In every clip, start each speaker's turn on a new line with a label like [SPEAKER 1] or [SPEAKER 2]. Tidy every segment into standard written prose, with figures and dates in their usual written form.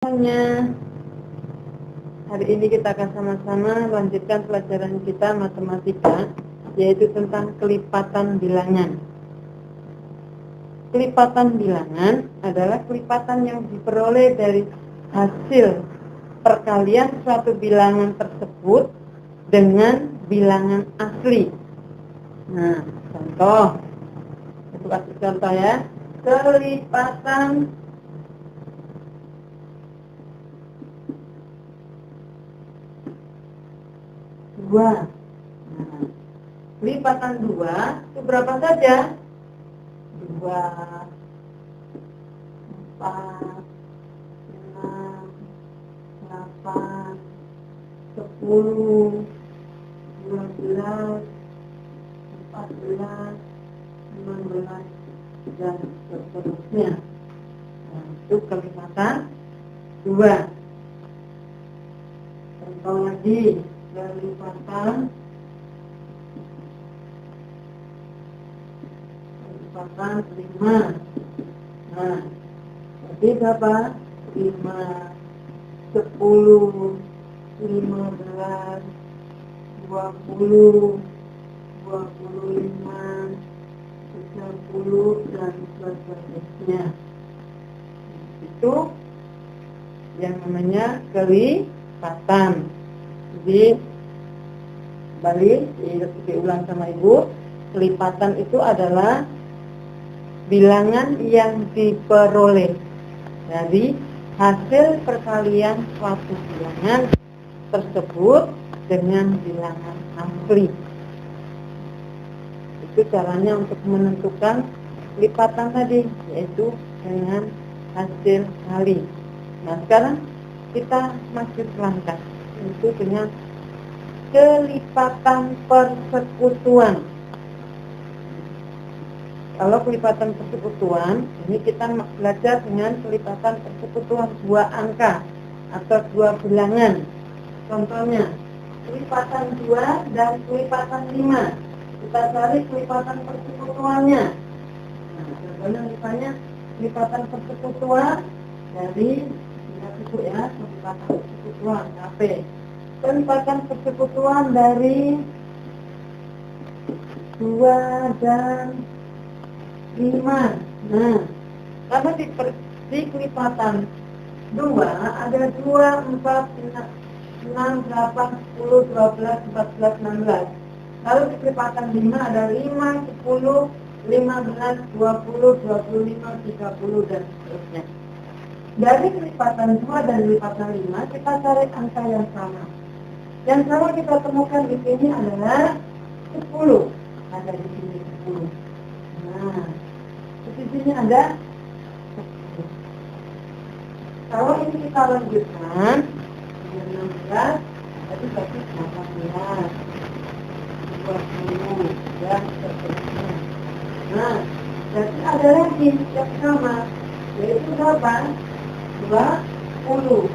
[SPEAKER 1] Semuanya, hari ini kita akan sama-sama lanjutkan pelajaran kita matematika, yaitu tentang kelipatan bilangan. Kelipatan bilangan adalah kelipatan yang diperoleh dari hasil perkalian suatu bilangan tersebut dengan bilangan asli. Nah, contoh, itu kasih contoh ya, kelipatan 2. Nah, lipatan 2 itu berapa saja? 2, 4, 6, 8, 10, 12, 14, 15, dan seterusnya. Nah, itu kelipatan 2. Contoh lagi, kelipatan 5. Nah, jadi berapa? 5, 10, 15, 20, 25, 30, dan seterusnya. Itu yang namanya kelipatan. Jadi balik diulang sama ibu, kelipatan itu adalah bilangan yang diperoleh dari hasil perkalian suatu bilangan tersebut dengan bilangan asli. Itu caranya untuk menentukan lipatan tadi, yaitu dengan hasil kali. Nah, sekarang kita masuk langkah, yaitu dengan kelipatan persekutuan. Kalau kelipatan persekutuan, ini kita belajar dengan kelipatan persekutuan dua angka atau dua bilangan. Contohnya, kelipatan 2 dan kelipatan 5. Kita cari kelipatan persekutuannya. Nah, contohnya misalnya kelipatan persekutuan dari, ingat itu ya, kelipatan persekutuan KP. Kelipatan persekutuan dari 2 dan 5. Nah, karena di kelipatan 2 ada 2, 4, 6, 8, 10, 12, 14, 16. Lalu di kelipatan 5 ada 5, 10, 15, 20, 25, 30, dan seterusnya. Dari kelipatan 2 dan kelipatan 5 kita cari angka yang sama. Yang sama kita temukan di sini adalah 10. Ada di sini 10. Nah, di sini ada 10. Kalau ini kita lanjutkan dengan 16, jadi berarti 18, 20, dan seterusnya. Nah, jadi ada lagi yang sama, yaitu berapa? 20.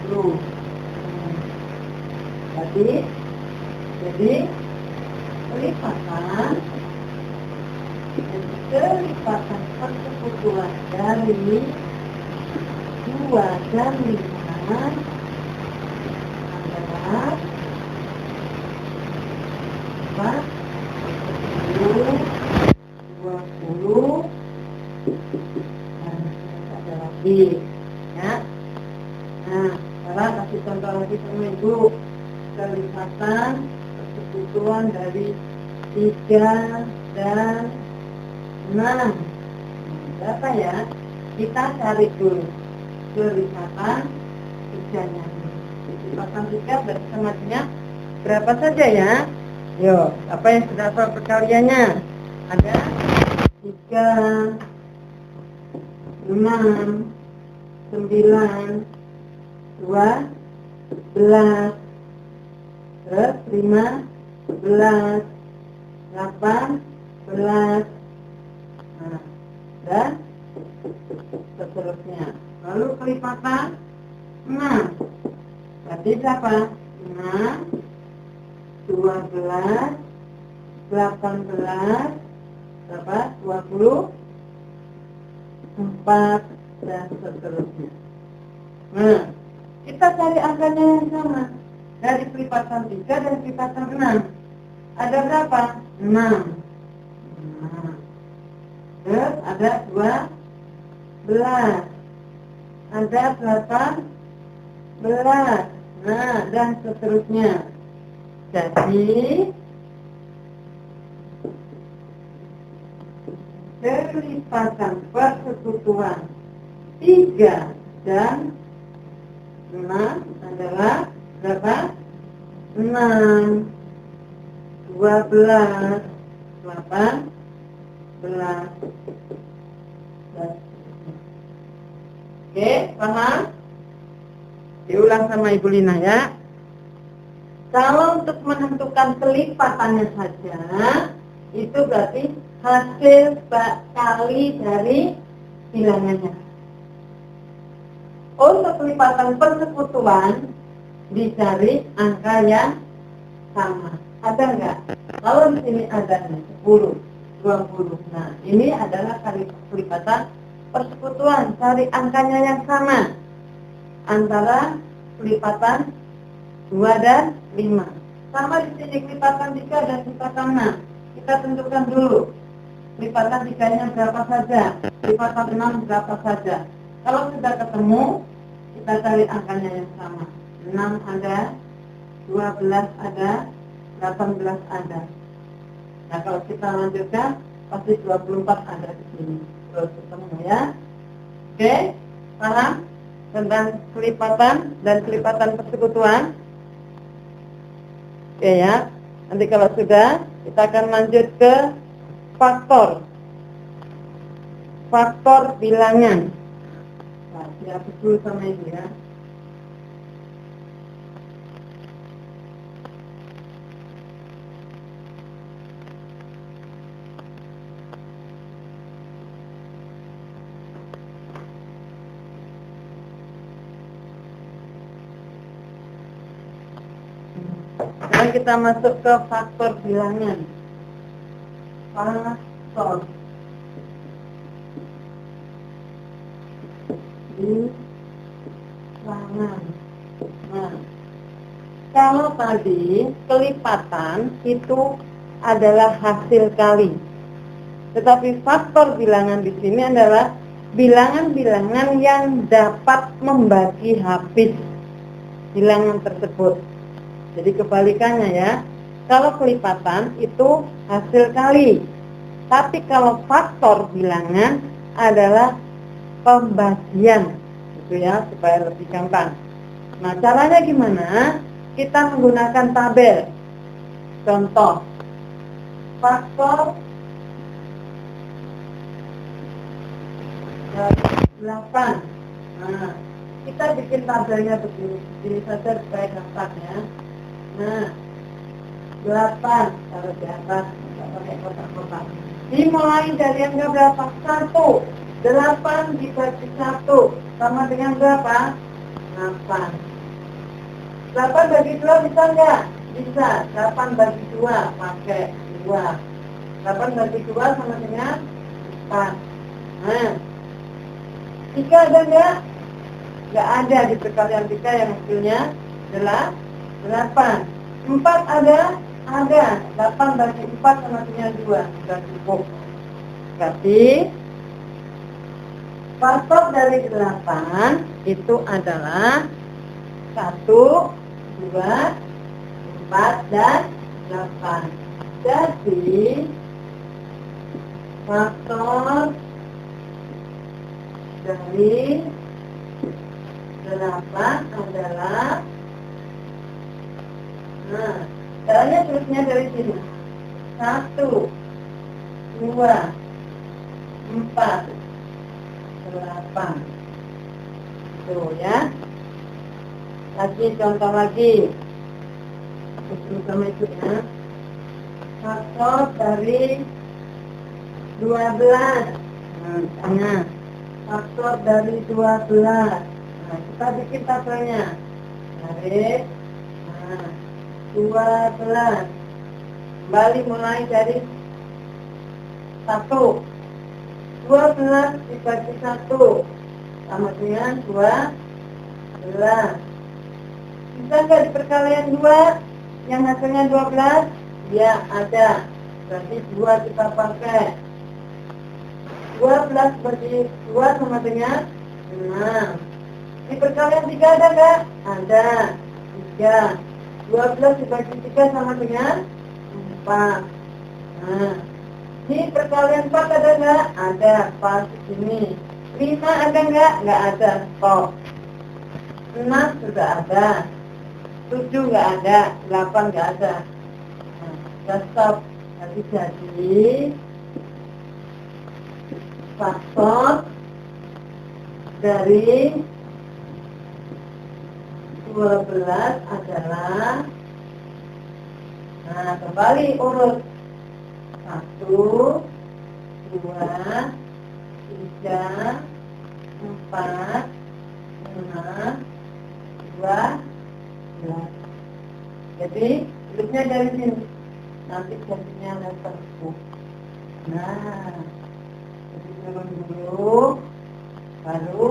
[SPEAKER 1] 20. Jadi kelipatan persekutuan dari 2 dan 5 adalah 10, 20, dan ada lagi ya. Nah, sekarang kasih contoh lagi sama ibu, kelipatan persekutuan dari 3 dan 6. Berapa ya? Kita cari dulu kelipatan 3-nya. Kelipatan 3 berarti sama-sama berapa saja ya? Yuk, apa yang sudah perkaliannya? Ada 3, 6, 9, 12, terus 15, 18, nah, dan seterusnya. Lalu kelipatan 6 berarti berapa? 6, 12, 18, berapa? 24, dan seterusnya. Nah, kita cari angkanya yang sama. Dari pelipatan 3 dan pelipatan 6. Ada berapa? 6. Nah, terus ada 12. Ada 18. Nah, dan seterusnya. Jadi pelipatan persekutuan 3 dan 6 adalah berapa? 6, 12, 18. Oke, paham? Diulang sama Ibu Lina ya. Kalau untuk menentukan pelipatannya saja, itu berarti hasil kali dari bilangannya. Untuk pelipatan persekutuan, dicari angka yang sama. Ada nggak? Kalau di sini ada 10, 20. Nah, ini adalah kali pelipatan persekutuan. Cari angkanya yang sama antara pelipatan 2 dan 5. Sama di sini pelipatan 3 dan pelipatan 6. Kita tentukan dulu. Pelipatan 3-nya berapa saja, pelipatan 6 berapa saja. Kalau sudah ketemu, kita cari angkanya yang sama. 6 ada, 12 ada, 18 ada. Nah, kalau kita lanjutkan, pasti 24 ada di sini. Terus ketemu ya. Oke, paham tentang pelipatan dan pelipatan persekutuan? Oke ya. Nanti kalau sudah, kita akan lanjut ke faktor. Faktor bilangan. Nah, siap dulu sama itu ya. Sekarang kita masuk ke faktor bilangan. Faktor bilangan. Nah, kalau tadi kelipatan itu adalah hasil kali, tetapi faktor bilangan di sini adalah bilangan-bilangan yang dapat membagi habis bilangan tersebut. Jadi kebalikannya ya. Kalau kelipatan itu hasil kali, tapi kalau faktor bilangan adalah pembagian, gitu ya, supaya lebih gampang. Nah, caranya gimana? Kita menggunakan tabel. Contoh, faktor 8. Nah, kita bikin tabelnya begini saja supaya gampang ya. Nah, 8 kalau di atas, tidak pakai kotak-kotak. Dimulai dari angka berapa? 1. 8 dibagi 1 sama dengan berapa? 8. 8 bagi 2 bisa nggak? Bisa. 8 bagi 2 pakai 2. 8 bagi 2 sama dengan 4. Nah, 3 ada nggak? Nggak ada di perkalian 3 yang hasilnya adalah 8. 4 ada? Ada. 8 bagi 4 sama dengan 2. Sudah cukup. Berarti faktor dari 8 itu adalah 1, 2, 4, dan 8. Jadi faktor dari 8 adalah, nah, caranya terusnya dari sini. 1, 2, 4, 8. Tuh ya. Lagi contoh lagi. Sama itu ya. Faktor dari 12. Nah, misalnya faktor dari 12. Nah, kita bikin tabelnya. Tarik. Nah, 12. Kembali mulai dari 1. 12 dibagi 1 sama dengan 12. Bisa nggak di perkalian 2 yang hasilnya 12? Ya, ada. Berarti 2 kita pakai. 12 bagi 2 sama dengan 6. Di perkalian 3 ada nggak? Ada. 3. 12 dibagi 3 sama dengan 4. Nah, di perkalian 4 ada nggak? Ada. Pas ini. 5 ada nggak? Nggak ada. Stop. 6 sudah ada. 7 nggak ada. 8 nggak ada. Nah, sudah stop. Jadi faktor dari 12 adalah, nah kembali urut 1, 2, 3, 4, 6, 12. Jadi urutnya dari sini, nanti jadinya letter U. Nah, jadi turun dulu, baru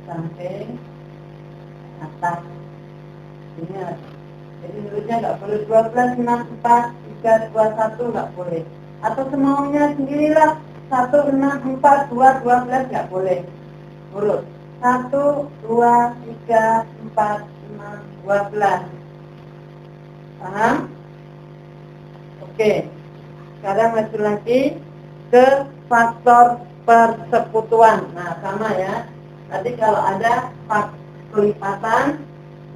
[SPEAKER 1] sampai atas. Ingat, jadi urutnya nggak boleh 12, 6, 4, 3, 2, 1 nggak boleh. Atau semaunya sendirilah, 1, 6, 4, 2, 12 nggak boleh. Urut 1, 2, 3, 4, 6, 12. Paham? Oke. Sekarang masuk lagi ke faktor persekutuan. Nah, sama ya. Tadi kalau ada kelipatan,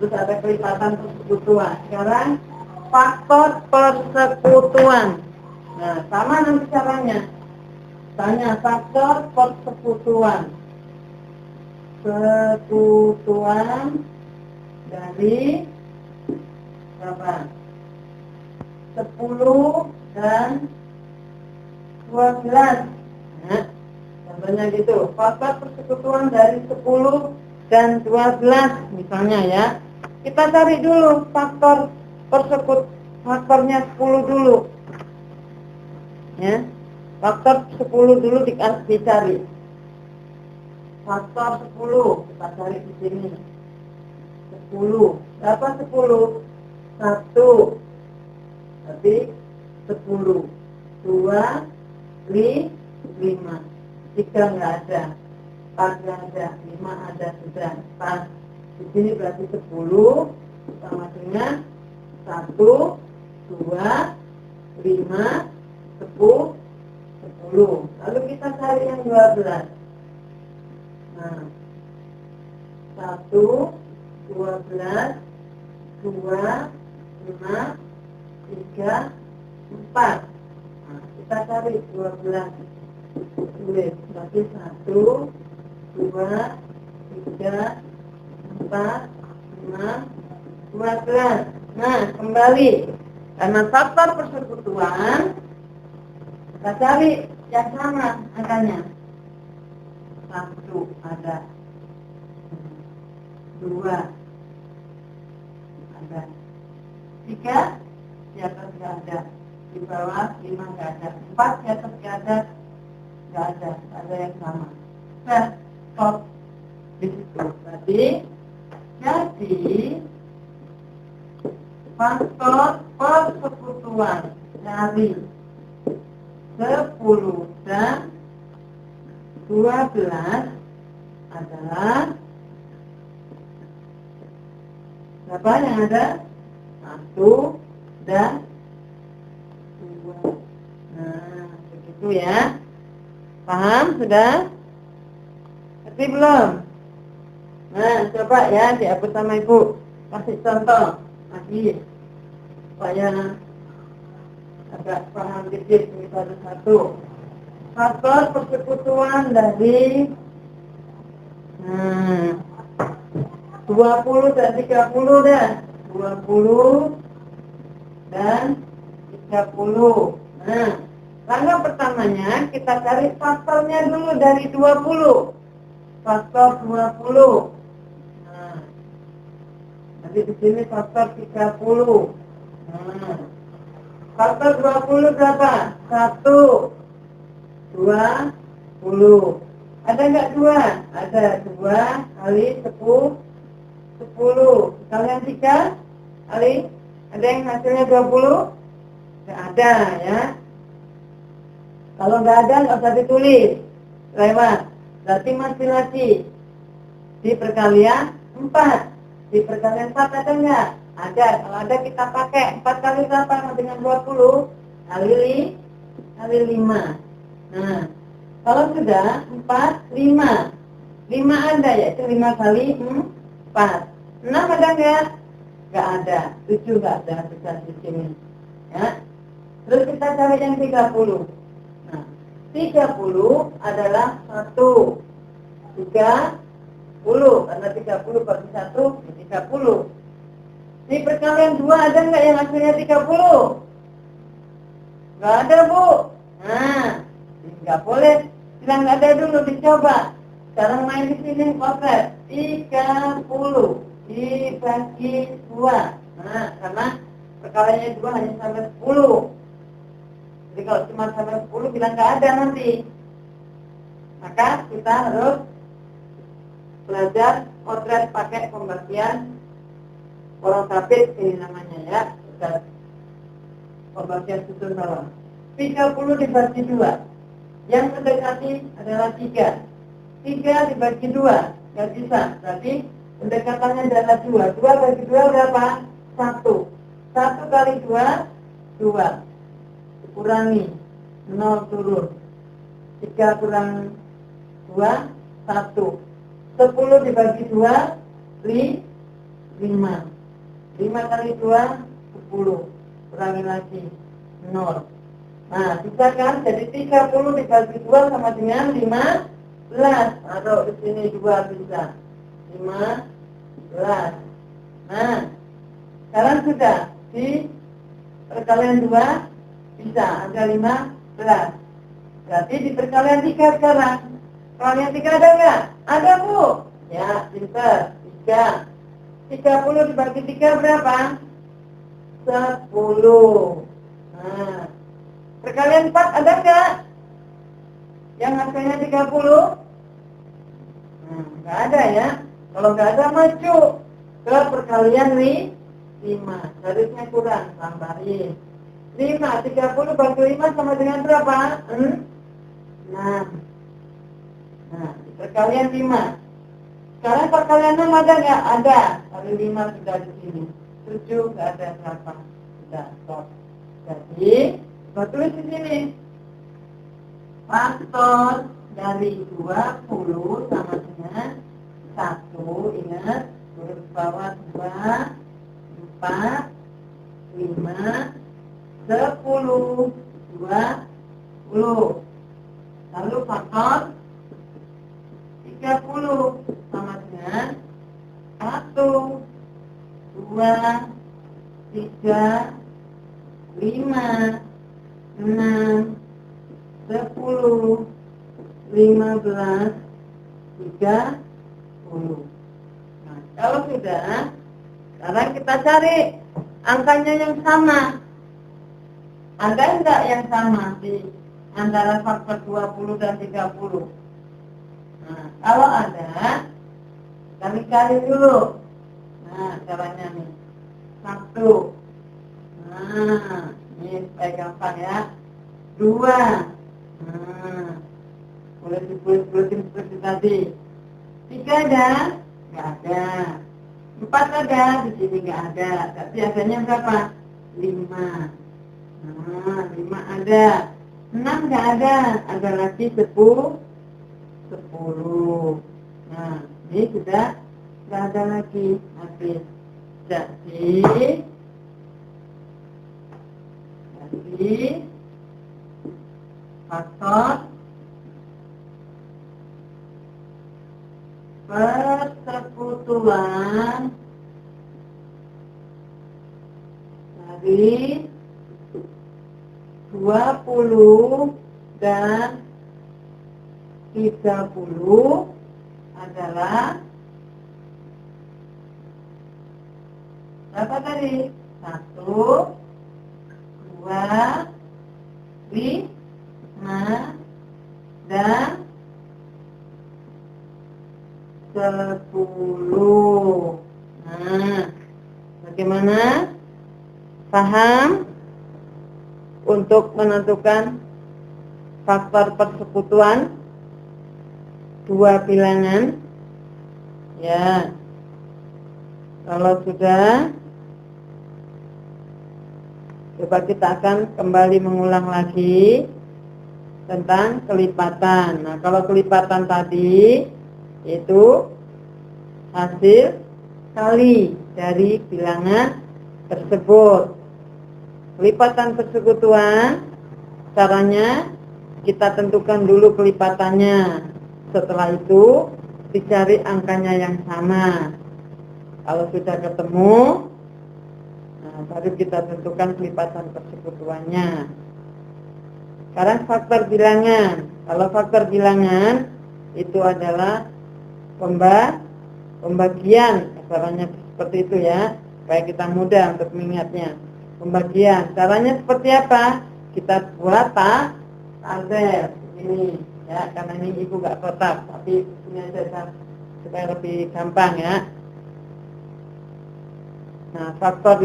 [SPEAKER 1] terus ada kelipatan persekutuan. Sekarang faktor persekutuan. Nah, sama nanti caranya. Tanya faktor persekutuan. Sekutuan dari berapa? 10 dan 12. Nah, contohnya gitu. Faktor persekutuan dari 10 dan 12 misalnya ya. Kita cari dulu faktornya 10 dulu. Ya. Faktor 10 dulu dicari. Faktor 10 kita cari di sini. 10. Berapa 10? 1. Berarti 10. 2, 5. 3 nggak ada. 4 nggak ada. 5 ada sudah. 4. Di sini berarti 10 sama dengan 1, 2, 5, 10. Lalu kita cari yang 12. Nah, 1, 12, 2, 5, 3, 4. Nah, kita cari 12. Tulis. Berarti 1, 2, 3, 4, 5, 12. Nah, kembali. Karena faktor persekutuan, kita cari yang sama angkanya. 1 ada. 2 ada. 3 di atas nggak ada. Di bawah 5 nggak ada. 4 di atas nggak ada. Nggak ada. Ada yang sama. Nah, stop di situ. Jadi faktor persekutuan dari 10 dan 12 adalah berapa yang ada? 1 dan 2. Nah, begitu ya. Paham sudah? Ngerti belum? Nah, coba ya dihapus sama ibu. Kasih contoh lagi supaya agak paham dikit ini satu-satu. Faktor persekutuan dari 20 dan 30 dah. 20 dan 30. Nah, langkah pertamanya kita cari faktornya dulu dari 20. Faktor 20. Nah, nanti di sini faktor 30. Nah, faktor 20 berapa? 1, 20. Ada nggak 2? Ada 2 kali 10. Kalian 3 kali, ada yang hasilnya 20? Nggak ada ya. Kalau nggak ada nggak usah ditulis, lewat. Berarti masih lagi di perkalian 4. Di perkalian 4 ada nggak? Ada. Kalau ada kita pakai 4 kali berapa dengan 20? Kali 5. Nah, kalau sudah 4, 5 ada, yaitu 5 kali 4. 6 ada nggak? Nggak ada. 7 nggak ada, bisa di sini ya. Terus kita cari yang 30. Nah, 30 adalah 1, 30, karena 30 bagi 1 30. Di perkalian 2 ada nggak yang hasilnya 30? Nggak ada, Bu. Nah, nggak boleh bilang nggak ada dulu, dicoba. Sekarang main di sini potret 30 dibagi 2. Nah, karena perkaliannya 2 hanya sampai 10. Jadi kalau cuma sampai 10 bilang nggak ada nanti. Maka kita harus belajar potret pakai pembagian porosapit, ini namanya ya. Pembagian susun bawah. 30 dibagi 2. Yang mendekati adalah 3. 3 dibagi 2. Nggak bisa. Berarti pendekatannya adalah 2. 2 bagi 2 berapa? 1. 1 kali 2, 2. Kurangi 0 turun. 3 kurang 2, 1. 10 dibagi 2, 5. 5 kali 2, 10. Kurangi lagi 0. Nah, bisa kan? Jadi 30 dibagi 2 sama dengan 15. Taruh di sini 2 bisa. 15. Nah, sekarang sudah di perkalian 2 bisa ada 15. Berarti di perkalian 3 sekarang. Perkalian 3 ada nggak? Ada, Bu. Ya, pintar. 3. 30 dibagi 3 berapa? 10. Nah, perkalian 4 ada nggak? Yang hasilnya 30? Nggak ada ya. Kalau nggak ada, maju ke perkalian 5. Garisnya kurang, tambahin 5. 30 bagi 5 sama dengan berapa? 6. Nah, perkalian 5. Sekarang perkalian 6 ada nggak? Ada. Kali 5 sudah di sini. 7 nggak ada berapa. Sudah, stop. Jadi, kita tulis di sini. Faktor dari 20 sama dengan 1. Ingat, huruf bawah 2, 4, 5, 10, 20. Lalu faktor 30 sama dengan 1, 2, 3, 5, 6, 10, 15, 30. Nah, kalau sudah, sekarang kita cari angkanya yang sama. Ada enggak yang sama di antara faktor 20 dan 30? Nah, kalau ada, kami cari dulu. Nah, caranya nih. 1. Nah, ini supaya gampang ya. 2. Nah, boleh dibuat-buatin seperti tadi. 3 ada? Nggak ada. 4 ada? Di sini nggak ada. Tapi adanya berapa? 5. Nah, 5 ada. 6 nggak ada. Ada lagi 10. Nah, ini sudah nggak ada lagi. Habis. Jadi faktor persekutuan dari 20 dan 30 adalah berapa tadi? 1, 2, 5, dan 10. Nah, bagaimana? Paham? Untuk menentukan faktor persekutuan dua bilangan. Ya, kalau sudah, coba kita akan kembali mengulang lagi tentang kelipatan. Nah, kalau kelipatan tadi itu hasil kali dari bilangan tersebut. Kelipatan persekutuan, caranya kita tentukan dulu kelipatannya. Setelah itu dicari angkanya yang sama. Kalau sudah ketemu, nah, baru kita tentukan kelipatan persekutuannya. Sekarang faktor bilangan. Kalau faktor bilangan itu adalah pembagian, caranya seperti itu ya, supaya kita mudah untuk mengingatnya. Pembagian, caranya seperti apa? Kita buat tabel ini ya, karena ini ibu gak kotak, tapi punya saya supaya lebih gampang ya. Nah, faktor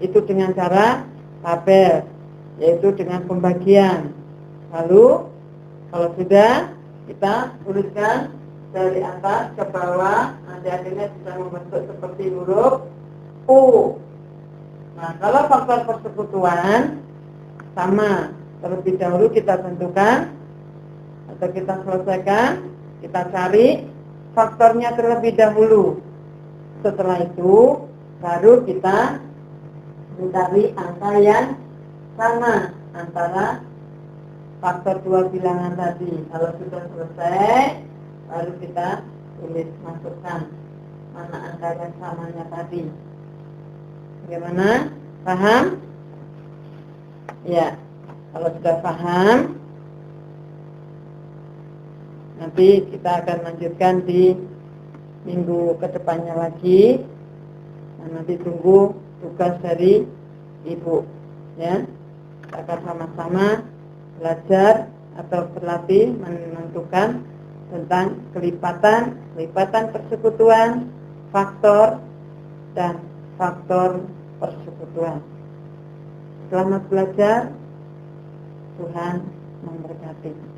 [SPEAKER 1] itu dengan cara tabel, yaitu dengan pembagian. Lalu kalau sudah, kita tuliskan dari atas ke bawah, nanti akhirnya bisa membentuk seperti huruf U. Nah, kalau faktor persekutuan sama, terlebih dahulu kita tentukan atau kita selesaikan, kita cari faktornya terlebih dahulu. Setelah itu baru kita mencari angka yang sama antara faktor dua bilangan tadi. Kalau sudah selesai, baru kita tulis, masukkan mana angka yang samanya tadi. Bagaimana? Paham? Ya, kalau sudah paham, nanti kita akan lanjutkan di minggu kedepannya lagi. Nah, nanti tunggu tugas dari ibu, ya. Kita akan sama-sama belajar atau berlatih menentukan tentang kelipatan persekutuan, faktor, dan faktor persekutuan. Selamat belajar, Tuhan memberkati.